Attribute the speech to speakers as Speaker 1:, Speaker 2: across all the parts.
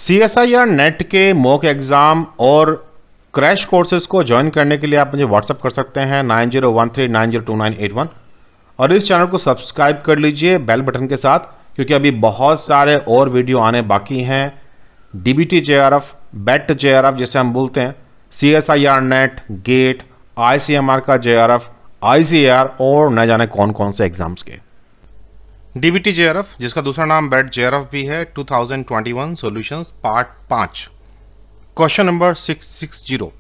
Speaker 1: CSIR net के mock exam और crash courses को ज्वाइन करने के लिए आप मुझे व्हाट्सअप कर सकते हैं 9013902981 और इस चैनल को सब्सक्राइब कर लीजिए बेल बटन के साथ, क्योंकि अभी बहुत सारे और वीडियो आने बाकी हैं। DBT JRF, BET JRF जैसे हम बोलते हैं, CSIR नेट, गेट, ICMR का JRF, ICAR और न जाने कौन कौन से एग्जाम्स के। DBT JRF जिसका दूसरा नाम BET JRF भी है, 2021 solutions part 5। Question number 660,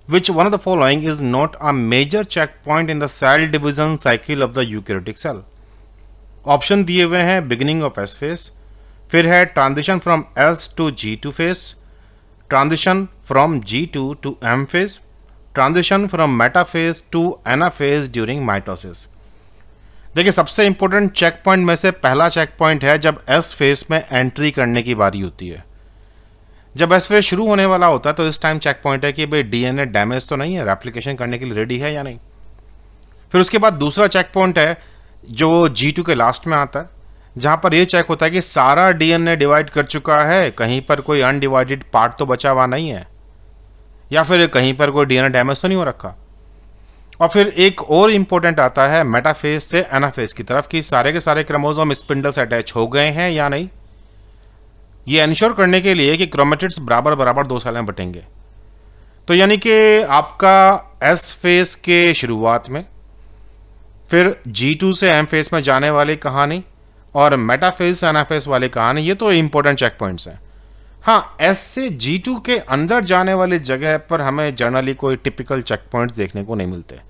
Speaker 1: which one of the following is not a major checkpoint in the cell division cycle of the eukaryotic cell? Option दिए हुए हैं बिगिनिंग ऑफ S फेस, फिर है transition from S to G2 phase, transition from G2 to M phase, transition from metaphase to anaphase during mitosis. देखिए, सबसे important check point में से पहला चेक पॉइंट है जब एस फेज में एंट्री करने की बारी होती है। जब एस फेज शुरू होने वाला होता है तो इस टाइम चेक पॉइंट है कि भाई डीएनए डैमेज तो नहीं है, रेप्लिकेशन करने के लिए रेडी है या नहीं। फिर उसके बाद दूसरा चेक पॉइंट है जो G2 के लास्ट में आता है, जहां पर यह चेक होता है कि सारा डीएनए डिवाइड कर चुका है, कहीं पर कोई अनडिवाइडेड पार्ट तो बचा हुआ नहीं है, या फिर कहीं पर कोई डीएनए डैमेज तो नहीं हो रखा। और फिर एक और इंपॉर्टेंट आता है मेटाफेज से एनाफेज की तरफ कि सारे के सारे क्रोमोसोम स्पिंडल से अटैच हो गए हैं या नहीं। ये इंश्योर करने के लिए कि क्रोमेटिड्स बराबर बराबर दो सेल में बटेंगे। तो यानी कि आपका एस फेज के शुरुआत में, फिर G2 से M फेज में जाने वाली कहानी और मेटाफेज से एनाफेज वाली कहानी, ये तो इंपॉर्टेंट चेक पॉइंट्स हैं। हाँ, S से G2 के अंदर जाने वाली जगह पर हमें जनरली कोई टिपिकल चेक पॉइंट्स देखने को नहीं मिलते,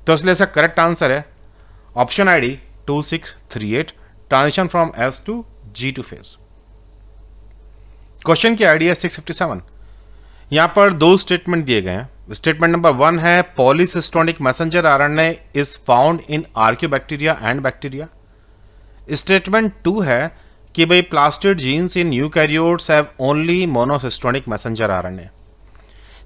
Speaker 1: तो इसलिए इसका करेक्ट आंसर है option ID 2638, transition from S to G2 phase. Question की आईडी है 657। यहां पर दो स्टेटमेंट दिए गए हैं। स्टेटमेंट नंबर 1 है polycistronic messenger RNA is found in archaebacteria and bacteria. Statement 2 है कि भाई plastid genes in eukaryotes have only monocistronic messenger RNA।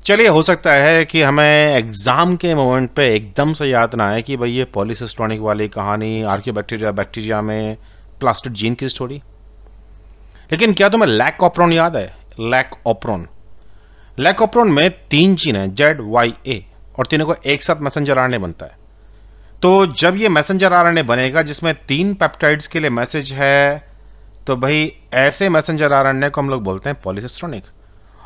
Speaker 1: चलिए, हो सकता है कि हमें एग्जाम के मोमेंट पे एकदम से याद ना आए कि भाई ये पॉलीसिस्टोनिक वाली कहानी, आर्कियोबैक्टीरिया बैक्टीरिया में प्लास्टिड जीन की स्टोरी। लेकिन क्या तुम्हें लैक ऑप्रोन याद है? लैक ऑप्रोन में 3 जीन है ZYA और तीनों को एक साथ मैसेंजर RNA बनता है। तो जब ये मैसेंजर RNA बनेगा जिसमें 3 पेप्टाइड्स के लिए मैसेज है, तो भाई ऐसे मैसेंजर RNA को हम लोग बोलते हैं पॉलीसिस्टोनिक।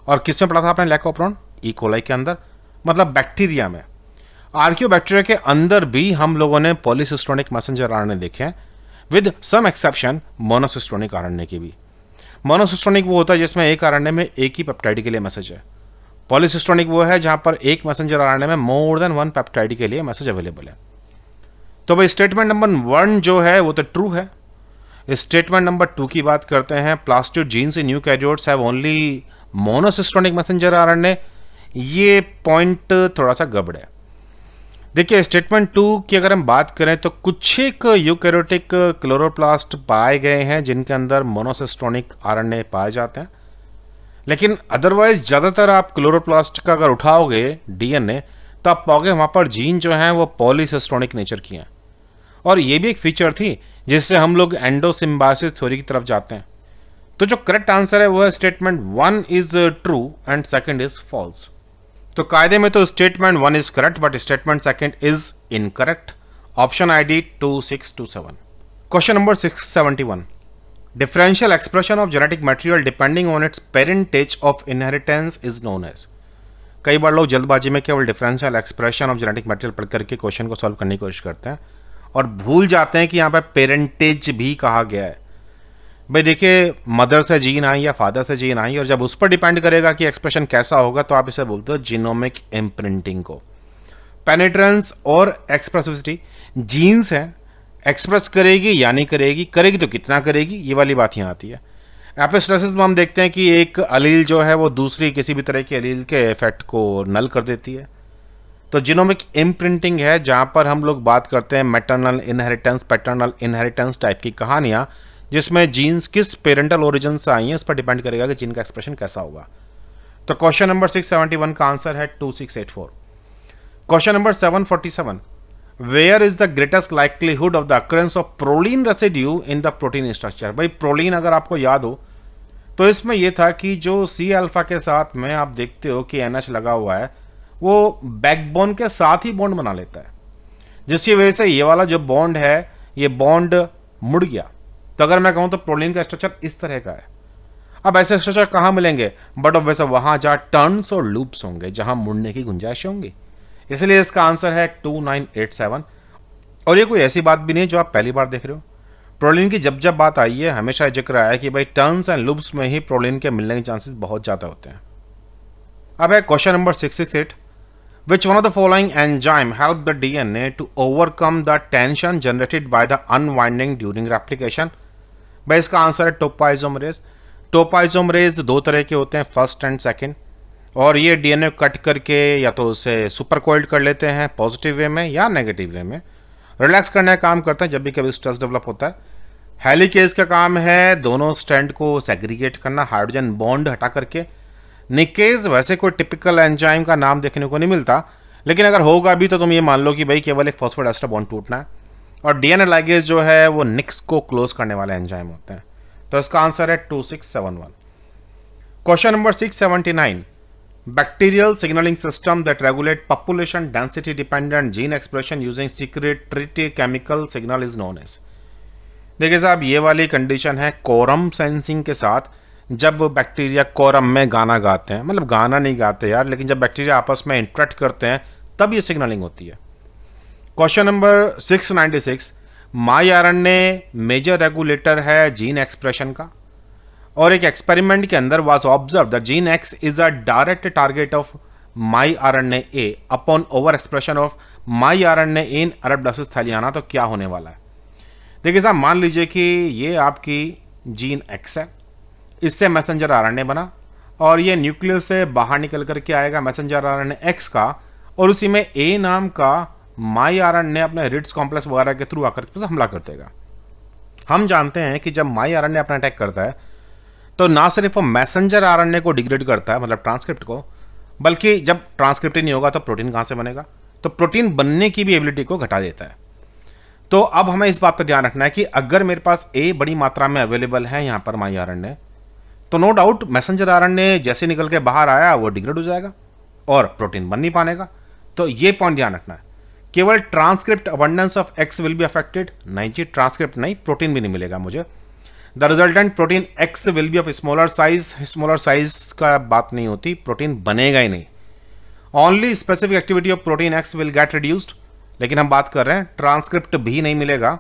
Speaker 1: और किस में पढ़ा था आपने लैक ऑप्रोन? ई कोलाई के अंदर, मतलब बैक्टीरिया में। आर्कियोबैक्टीरिया के अंदर भी हम लोगों ने पॉलीसिस्टोनिक मैसेंजर RNA देखे हैं, with some exception monocistronic RNA की भी। मोनोसिस्टोनिक वो होता है जिसमें एक RNA में एक ही पेप्टाइड के लिए मैसेज है। पॉलीसिस्टोनिक वो है जहां पर एक मैसेंजर RNA में मोर देन 1 पेप्टाइड के लिए मैसेज अवेलेबल है। तो भाई स्टेटमेंट नंबर 1 जो है वो तो ट्रू है। स्टेटमेंट नंबर 2 की बात करते हैं, plastid genes in eukaryotes have only monocistronic messenger RNA। ये पॉइंट थोड़ा सा गड़बड़ है। देखिए, स्टेटमेंट 2 की अगर हम बात करें तो कुछ एक यूकैरियोटिक क्लोरोप्लास्ट पाए गए हैं जिनके अंदर मोनोसिस्टोनिक RNA पाए जाते हैं, लेकिन अदरवाइज ज्यादातर आप क्लोरोप्लास्ट का अगर उठाओगे DNA तो आप पाओगे वहां पर जीन जो है वो पॉलीसिस्टोनिक नेचर की हैं। और ये भी एक फीचर थी जिससे हम लोग एंडोसिम्बायोसिस थ्योरी की तरफ जाते हैं। तो जो करेक्ट आंसर है वो है statement 1 is true and second is false. तो कायदे में तो statement 1 is correct but statement second is incorrect. Option ID 2627। Question number 671, differential expression of genetic material depending on its parentage of inheritance is known as. कई बार लोग जल्दबाजी में केवल differential expression of genetic material पढ़ करके question को solve करने की कोशिश करते हैं और भूल जाते हैं कि यहाँ पे पेरेंटेज भी कहा गया है। भाई देखिए, मदर से जीन आई या फादर से जीन आई, और जब उस पर डिपेंड करेगा कि एक्सप्रेशन कैसा होगा तो आप इसे बोलते हो जीनोमिक इम्प्रिंटिंग को। पेनिट्रेंस और एक्सप्रेसिविटी जीन्स है, एक्सप्रेस करेगी या नहीं करेगी, करेगी तो कितना करेगी, ये वाली बात यहाँ आती है। एपिस्टेसिस में हम देखते हैं कि एक अलील जो है वो दूसरी किसी भी तरह के अलील के इफेक्ट को नल कर देती है। तो जीनोमिक इम्प्रिंटिंग है जहां पर हम लोग बात करते हैं maternal inheritance, paternal inheritance type की कहानियां, जिसमें जीन्स किस पेरेंटल ओरिजिन से आई हैं इस पर डिपेंड करेगा कि जीन का एक्सप्रेशन कैसा होगा। तो क्वेश्चन नंबर 671 का आंसर है 2684। Question number 747, where is the greatest likelihood of the occurrence of proline residue in the protein structure. भाई प्रोलीन अगर आपको याद हो तो इसमें यह था कि जो सी अल्फा के साथ में आप देखते हो कि NH लगा हुआ है, वो बैकबोन के साथ ही बॉन्ड बना लेता है, जिसकी वजह से ये वाला जो बॉन्ड है ये बॉन्ड मुड़ गया। तो अगर मैं कहूं तो प्रोलिन का स्ट्रक्चर इस तरह का है। अब ऐसे स्ट्रक्चर कहां मिलेंगे? बट ऑफ वैसे वहां जहां टर्न्स और लूप्स होंगे, जहां मुड़ने की गुंजाइश होंगी। इसलिए इसका आंसर है 2987। और ये कोई ऐसी बात भी नहीं जो आप पहली बार देख रहे हो। प्रोलिन की जब जब बात आई है हमेशा जिक्र आया कि भाई टर्न्स एंड लूप्स में ही प्रोलिन के मिलने के चांसेस बहुत ज्यादा होते हैं। अब है question number 668। Which one of the following enzyme help the DNA to overcome the tension generated by the unwinding during replication? भाई इसका आंसर है टोपोइसोमरेज। टोपोइसोमरेज दो तरह के होते हैं, फर्स्ट एंड सेकंड, और ये डीएनए कट करके या तो उसे सुपर कोइल्ड कर लेते हैं पॉजिटिव वे में या नेगेटिव वे में, रिलैक्स करने का काम करते हैं जब भी कभी स्ट्रेस डेवलप होता है। हेलिकेज का काम है दोनों स्ट्रैंड को सेग्रीगेट करना, हाइड्रोजन बॉन्ड हटा करके। निकेज वैसे कोई टिपिकल एंजाइम का नाम देखने को नहीं मिलता, लेकिन अगर होगा भी तो तुम ये मान लो कि भाई केवल एक फॉस्फोडाइस्टर बॉन्ड टूटना है। और डीएनए लाइगेज जो है वो निक्स को क्लोज करने वाले एंजाइम होते हैं। तो इसका आंसर है 2671। Question number 679। Bacterial signalling system that regulate population density dependent gene expression using secretory chemical signal is known as. देखिए साहब, ये वाली कंडीशन है कोरम सेंसिंग के साथ। जब बैक्टीरिया कोरम में गाना गाते हैं, मतलब गाना नहीं गाते यार, लेकिन जब बैक्टीरिया आपस में इंटरेक्ट करते हैं तब ये सिग्नलिंग होती है। Question number 696। Mi RNA major regulator है जीन एक्सप्रेशन का, और एक एक्सपेरिमेंट के अंदर was observe that gene X is a direct target of mi RNA A upon over expression of mi RNA in arabidopsis thaliana. तो क्या होने वाला है? देखिए साहब, मान लीजिए कि ये आपकी जीन एक्स है, इससे मैसेंजर आरएनए बना और ये न्यूक्लियस से बाहर निकल करके आएगा मैसेंजर आरएनए एक्स का, और उसी में ए नाम का माई आरएनए अपने रिट्स कॉम्प्लेक्स वगैरह के थ्रू आकर के हमला कर देगा। हम जानते हैं कि जब माई आरएनए अपना अटैक करता है तो ना सिर्फ वो मैसेंजर आरएनए को डिग्रेड करता है, मतलब ट्रांसक्रिप्ट को, बल्कि जब ट्रांसक्रिप्ट ही नहीं होगा तो प्रोटीन कहां से बनेगा? तो प्रोटीन बनने की भी एबिलिटी को घटा देता है। तो अब हमें इस बात पर ध्यान रखना है कि अगर मेरे पास ए बड़ी मात्रा में अवेलेबल है यहां पर माई आरएनए, तो नो डाउट मैसेंजर आरएनए जैसे निकल के बाहर आया वो डिग्रेड हो जाएगा और प्रोटीन बन नहीं पाएगा। तो ये पॉइंट ध्यान रखना है। केवल transcript abundance of x will be affected, नहीं जी, ट्रांसक्रिप्ट नहीं, प्रोटीन भी नहीं मिलेगा मुझे। The resultant protein x will be of smaller size. Smaller size का बात नहीं होती, प्रोटीन बनेगा ही नहीं। Only specific activity of protein x will get reduced, लेकिन हम बात कर रहे हैं ट्रांसक्रिप्ट भी नहीं मिलेगा,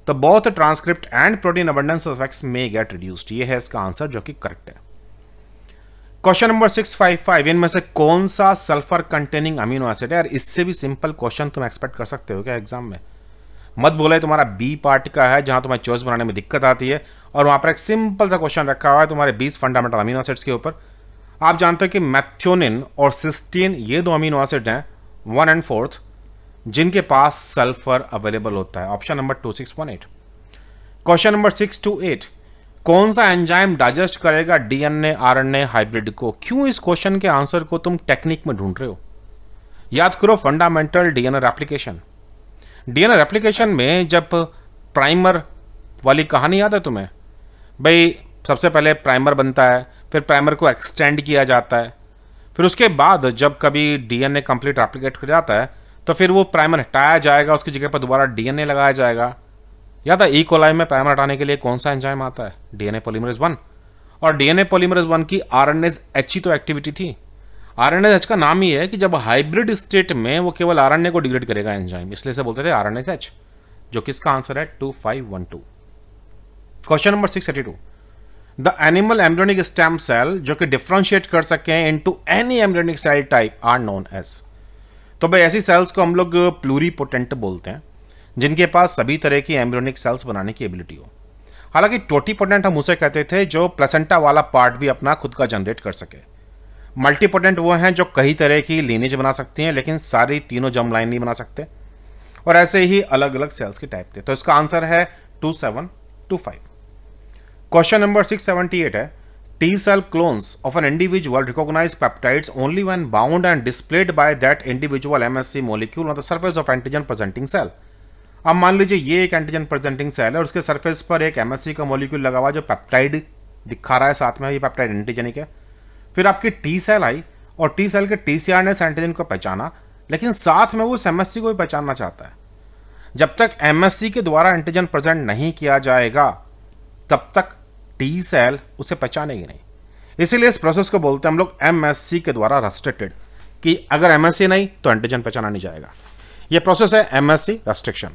Speaker 1: तो both transcript and protein abundance of x may gate reduced. ये है इसका आंसर जो कि करेक्ट है। Question number 655। इनमें से कौन सा सल्फर कंटेनिंग अमीनो एसिड है? यार इससे भी सिंपल क्वेश्चन तुम एक्सपेक्ट कर सकते हो क्या एग्जाम में? मत बोले तुम्हारा बी पार्ट का है जहां तुम्हें चॉइस बनाने में दिक्कत आती है, और वहां पर एक सिंपल सा क्वेश्चन रखा हुआ है तुम्हारे 20 फंडामेंटल अमीनो एसिड्स के ऊपर। आप जानते हो कि मैथ्योनिन और सिस्टीन ये दो अमीनो एसिड हैं 1 and 4 जिनके पास सल्फर अवेलेबल होता है। Option number 2618। Question number 628। कौन सा एंजाइम डाइजेस्ट करेगा डीएनए आरएनए हाइब्रिड को? क्यों इस क्वेश्चन के आंसर को तुम टेक्निक में ढूंढ रहे हो? याद करो fundamental DNA replication. DNA replication में जब प्राइमर वाली कहानी याद है तुम्हें? भाई सबसे पहले प्राइमर बनता है, फिर प्राइमर को एक्सटेंड किया जाता है, फिर उसके बाद जब कभी डीएनए कंप्लीट रेप्लिकेट कर जाता है तो फिर वो प्राइमर हटाया जाएगा, उसकी जगह पर दोबारा डीएनए लगाया जाएगा। याद है ई-कोलाई में प्राइमर हटाने के लिए कौन सा एंजाइम आता है? DNA polymerase 1। और डीएनए पॉलीमरेज 1 की आरएनएज एच ही तो एक्टिविटी थी। आरएनएज एच का नाम ही है कि जब हाइब्रिड स्टेट में वो केवल आरएनए को डिग्रेड करेगा एंजाइम, इसलिए से बोलते थे आरएनएज एच, जो किसका आंसर है 2512। Question number 682। The animal embryonic stem cell जो कि डिफरेंशिएट कर सके into any embryonic cell type are known as. तो भाई ऐसी सेल्स को हम लोग प्लूरीपोटेंट बोलते हैं जिनके पास सभी तरह की एम्ब्रियोनिक सेल्स बनाने की एबिलिटी हो। हालांकि टोटीपोटेंट हम उसे कहते थे जो प्लेसेंटा वाला पार्ट भी अपना खुद का जनरेट कर सके। मल्टीपोटेंट वो हैं जो कई तरह की लीनेज बना सकती हैं लेकिन सारी तीनों जर्म लाइन नहीं बना सकते, और ऐसे ही अलग अलग सेल्स के टाइप थे। तो इसका आंसर है 2725। क्वेश्चन नंबर 678 है T cell clones of an individual recognize peptides only when bound and displayed by that individual MSC molecule on the surface of antigen presenting cell। अब मान लीजिए ये एक एंटीजन प्रेजेंटिंग सेल है और उसके सरफेस पर एक MSC का मॉलिक्यूल लगा हुआ जो पेप्टाइड दिखा रहा है साथ में, ये पेप्टाइड एंटीजेनिक है। फिर आपकी टी सेल आई और टी सेल के टीसीआर ने इस एंटीजन को पहचाना, लेकिन साथ में वो उस एमएससी को भी पहचानना चाहता है। जब तक एमएससी के द्वारा एंटीजन प्रेजेंट नहीं किया जाएगा तब तक टी सेल उसे पहचानेगी नहीं। इसीलिए इस प्रोसेस को बोलते हैं हम लोग एमएससी के द्वारा रेस्ट्रिक्टेड, कि अगर एमएससी नहीं तो एंटीजन पहचाना नहीं जाएगा। यह प्रोसेस है एमएससी रेस्ट्रिक्शन।